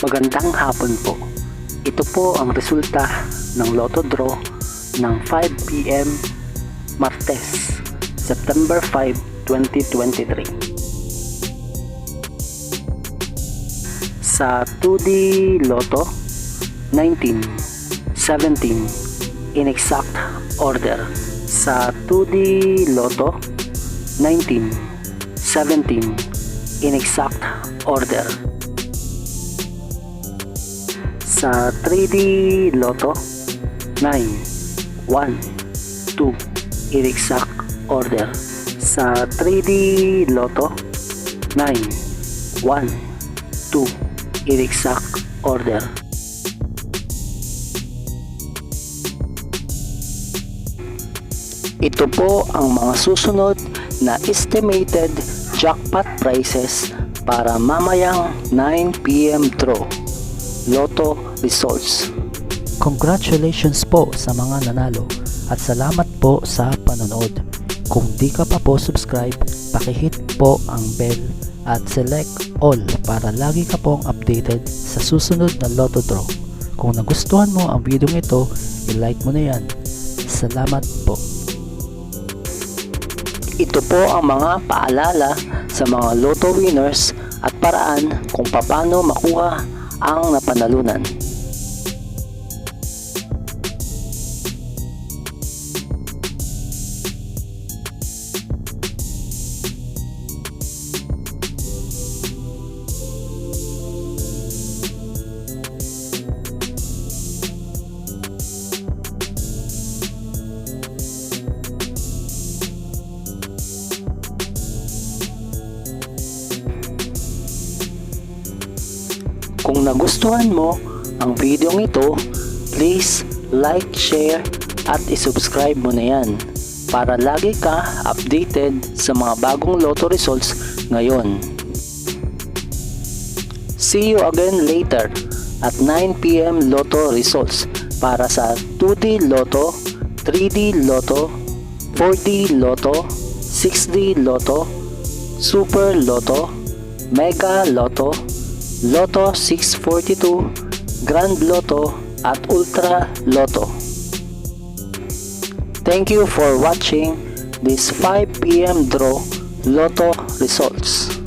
Magandang hapon po. Ito po ang resulta ng Lotto Draw ng 5 PM Martes, September 5, 2023. Sa 2D Lotto, 19, 17 in exact order. Sa 2D Lotto, 19, 17 in exact order. Sa 3D Lotto, 9, 1, 2 in exact order. Sa 3D Lotto, 9, 1, 2 in exact order. Ito po ang mga susunod na estimated jackpot prices para mamayang 9 PM draw. Lotto results. Congratulations po sa mga nanalo at salamat po sa panonood. Kung di ka pa po subscribe, pakihit po ang bell at select all para lagi ka pong updated sa susunod na Lotto Draw. Kung nagustuhan mo ang video ito, i-like mo na yan. Salamat po. Ito po ang mga paalala sa mga Lotto winners at paraan kung paano makuha ang napanalunan. Kung nagustuhan mo ang video ito, please like, share at isubscribe mo na yan para lagi ka updated sa mga bagong Lotto results ngayon. See you again later at 9 PM Lotto results para sa 2D Lotto, 3D Lotto, 4D Lotto, 6D Lotto, Super Lotto, Mega Lotto, Lotto 642, Grand Lotto at Ultra Lotto. Thank you for watching this 5 PM draw Lotto results.